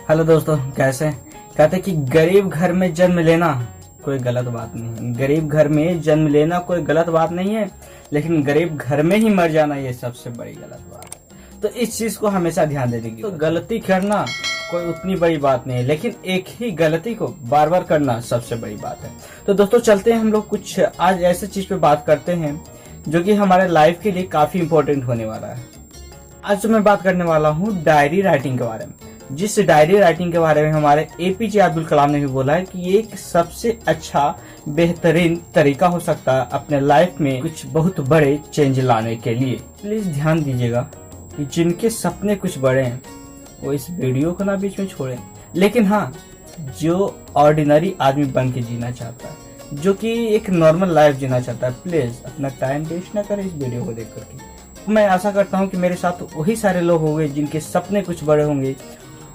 Hello दोस्तों, कैसे हैं? कहते हैं कि गरीब घर में जन्म लेना कोई गलत बात नहीं है। गरीब घर में जन्म लेना कोई गलत बात नहीं है, लेकिन गरीब घर में ही मर जाना ये सबसे बड़ी गलत बात है। तो इस चीज को हमेशा ध्यान देने की। तो गलती करना कोई उतनी बड़ी बात नहीं है, लेकिन एक ही गलती को बार बार करना सबसे बड़ी बात है। तो दोस्तों चलते हैं, हम लोग कुछ आज ऐसे चीज पे बात करते हैं जो कि हमारे लाइफ के लिए काफी इंपॉर्टेंट होने वाला है। आज तो मैं बात करने वाला हूँ डायरी राइटिंग के बारे में। जिस डायरी राइटिंग के बारे में हमारे एपीजे अब्दुल कलाम ने भी बोला है कि ये एक सबसे अच्छा बेहतरीन तरीका हो सकता है अपने लाइफ में कुछ बहुत बड़े चेंज लाने के लिए। प्लीज ध्यान दीजिएगा कि जिनके सपने कुछ बड़े हैं वो इस वीडियो को ना बीच में छोड़ें। लेकिन हाँ, जो ऑर्डिनरी आदमी बन के जीना चाहता है, जो कि एक नॉर्मल लाइफ जीना चाहता है, प्लीज अपना टाइम वेस्ट ना करें इस वीडियो को देख करके। मैं आशा करता हूँ कि मेरे साथ वही सारे लोग होंगे जिनके सपने कुछ बड़े होंगे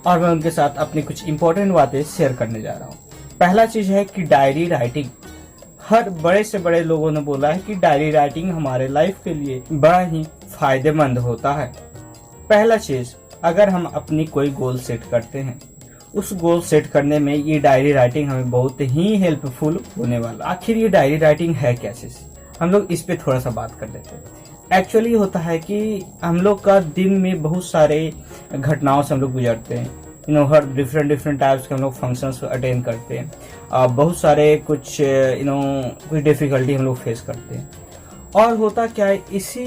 और मैं उनके साथ अपनी कुछ इंपॉर्टेंट बातें शेयर करने जा रहा हूँ। पहला चीज है कि डायरी राइटिंग। हर बड़े से बड़े लोगों ने बोला है कि डायरी राइटिंग हमारे लाइफ के लिए बड़ा ही फायदेमंद होता है। पहला चीज, अगर हम अपनी कोई गोल सेट करते हैं, उस गोल सेट करने में ये डायरी राइटिंग हमें बहुत ही हेल्पफुल होने वाला। आखिर ये डायरी राइटिंग है क्या चीज, हम लोग इस पे थोड़ा सा बात कर लेते हैं। एक्चुअली होता है कि हम लोग का दिन में बहुत सारे घटनाओं से हम लोग गुजरते हैं। हर डिफरेंट टाइप्स के हम लोग फंक्शंस अटेंड करते हैं। बहुत सारे कुछ कुछ डिफिकल्टी हम लोग फेस करते हैं। और होता क्या है, इसी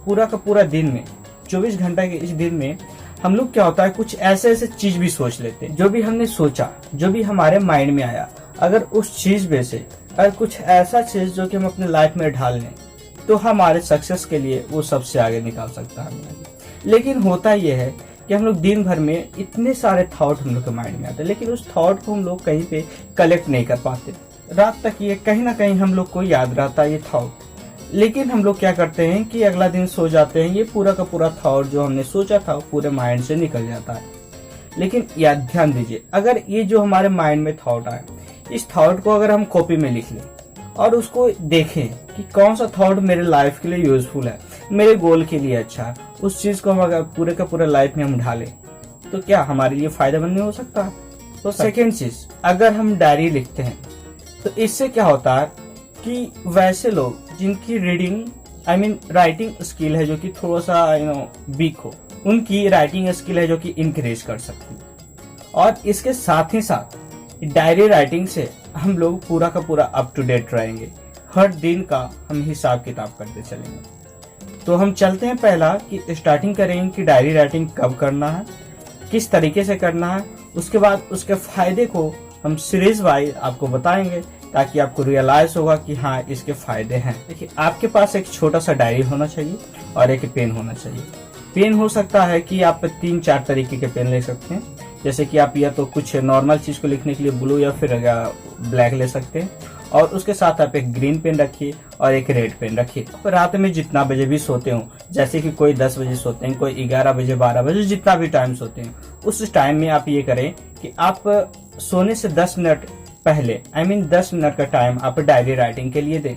पूरा का पूरा दिन में 24 घंटे के इस दिन में हम लोग क्या होता है, कुछ ऐसे ऐसे चीज भी सोच लेते हैं। जो भी हमने सोचा, जो भी हमारे माइंड में आया, अगर उस चीज में से अगर कुछ ऐसा चीज जो कि हम अपने लाइफ में ढाल लें तो हमारे सक्सेस के लिए वो सबसे आगे निकाल सकता है। लेकिन होता यह है कि हम लोग दिन भर में इतने सारे थॉट हम लोग के माइंड में आते हैं, लेकिन उस थॉट को हम लोग कहीं पे कलेक्ट नहीं कर पाते। रात तक ये कहीं ना कहीं हम लोग को याद रहता है ये थॉट, लेकिन हम लोग क्या करते हैं कि अगला दिन सो जाते हैं, ये पूरा का पूरा थॉट जो हमने सोचा था पूरे माइंड से निकल जाता है। लेकिन याद ध्यान दीजिए, अगर ये जो हमारे माइंड में थॉट आए, इस थॉट को अगर हम कॉपी में लिख लें और उसको देखें कि कौन सा थॉट मेरे लाइफ के लिए यूजफुल है, मेरे गोल के लिए अच्छा है, उस चीज को हम अगर पूरे का पूरे लाइफ में हम ढालें तो क्या हमारे लिए फायदेमंद नहीं हो सकता है? तो सेकेंड चीज, अगर हम डायरी लिखते हैं तो इससे क्या होता है कि वैसे लोग जिनकी रीडिंग राइटिंग स्किल है जो कि थोड़ा सा वीक हो, उनकी राइटिंग स्किल है जो कि इंक्रीज कर सकती है। और इसके साथ ही साथ डायरी राइटिंग से हम लोग पूरा का पूरा अप टू डेट रहेंगे। हर दिन का हम हिसाब किताब करते चलेंगे। तो हम चलते हैं, पहला कि स्टार्टिंग करेंगे कि डायरी राइटिंग कब करना है, किस तरीके से करना है। उसके बाद उसके फायदे को हम सीरीज वाइज आपको बताएंगे ताकि आपको रियलाइज होगा कि हाँ इसके फायदे हैं। देखिए, आपके पास एक छोटा सा डायरी होना चाहिए और एक पेन होना चाहिए। पेन हो सकता है कि आप 3-4 तरीके के पेन ले सकते हैं, जैसे कि आप या तो कुछ नॉर्मल चीज को लिखने के लिए ब्लू या फिर ब्लैक ले सकते हैं, और उसके साथ आप एक ग्रीन पेन रखिए और एक रेड पेन रखिए। रात में जितना बजे भी सोते हो, जैसे कि कोई 10 बजे सोते हैं, कोई 11 बजे 12 बजे, जितना भी टाइम सोते हैं, उस टाइम में आप ये करें कि आप सोने से 10 मिनट पहले 10 मिनट का टाइम आप डायरी राइटिंग के लिए दें।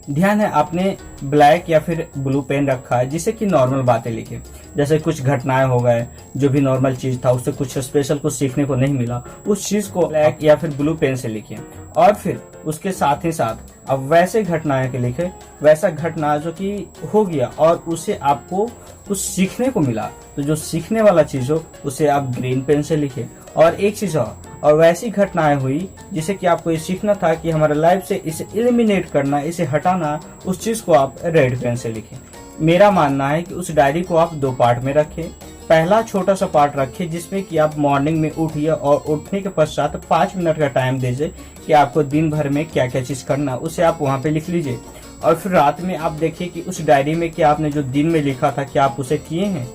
ध्यान है, आपने ब्लैक या फिर ब्लू पेन रखा है जिससे कि नॉर्मल बातें लिखे, जैसे कुछ घटनाएं हो गए, जो भी नॉर्मल चीज था उससे कुछ स्पेशल कुछ सीखने को नहीं मिला, उस चीज को ब्लैक या फिर ब्लू पेन से लिखिए। और फिर उसके साथ ही साथ अब वैसे घटनाएं के लिखे, वैसा घटना जो कि हो गया और उसे आपको कुछ सीखने को मिला, तो जो सीखने वाला चीज हो उसे आप ग्रीन पेन से लिखे। और एक चीज और वैसी घटनाएं हुई जिसे कि आपको ये सीखना था कि हमारे लाइफ से इसे एलिमिनेट करना, इसे हटाना, उस चीज को आप रेड पेन से लिखें। मेरा मानना है कि उस डायरी को आप 2 पार्ट में रखें। पहला छोटा सा पार्ट रखिए जिसमें कि आप मॉर्निंग में उठिए और उठने के पश्चात 5 मिनट का टाइम दीजिए कि आपको दिन भर में क्या क्या चीज करना, उसे आप वहां पे लिख लीजिए। और फिर रात में आप देखिए कि उस डायरी में क्या आपने जो दिन में लिखा था क्या आप उसे किए हैं,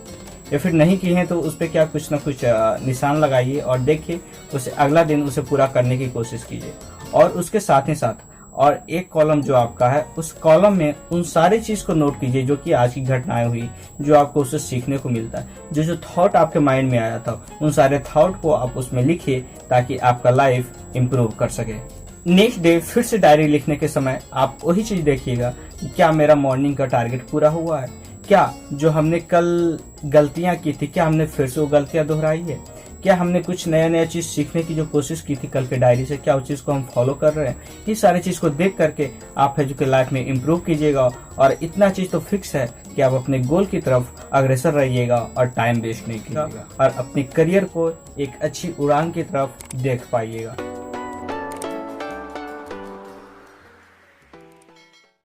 या फिर नहीं किए हैं तो उस पर क्या कुछ ना कुछ निशान लगाइए और देखिए उसे अगला दिन उसे पूरा करने की कोशिश कीजिए। और उसके साथ ही साथ और एक कॉलम जो आपका है, उस कॉलम में उन सारी चीज को नोट कीजिए जो कि आज की घटनाएं हुई, जो आपको उससे सीखने को मिलता है, जो जो थॉट आपके माइंड में आया था, उन सारे थॉट को आप उसमें लिखिए ताकि आपका लाइफ इम्प्रूव कर सके। नेक्स्ट डे फिर से डायरी लिखने के समय आप वही चीज देखिएगा कि क्या मेरा मॉर्निंग का टारगेट पूरा हुआ है, क्या जो हमने कल गलतियां की थी क्या हमने फिर से वो गलतियां दोहराई है, क्या हमने कुछ नया नया चीज सीखने की जो कोशिश की थी कल के डायरी से, क्या उस चीज को हम फॉलो कर रहे हैं? ये सारी चीज को देख करके आप है जो कि लाइफ में इम्प्रूव कीजिएगा, और इतना चीज तो फिक्स है कि आप अपने गोल की तरफ अग्रसर रहिएगा और टाइम वेस्ट नहीं कीजिएगा और अपने करियर को एक अच्छी उड़ान की तरफ देख पाइएगा।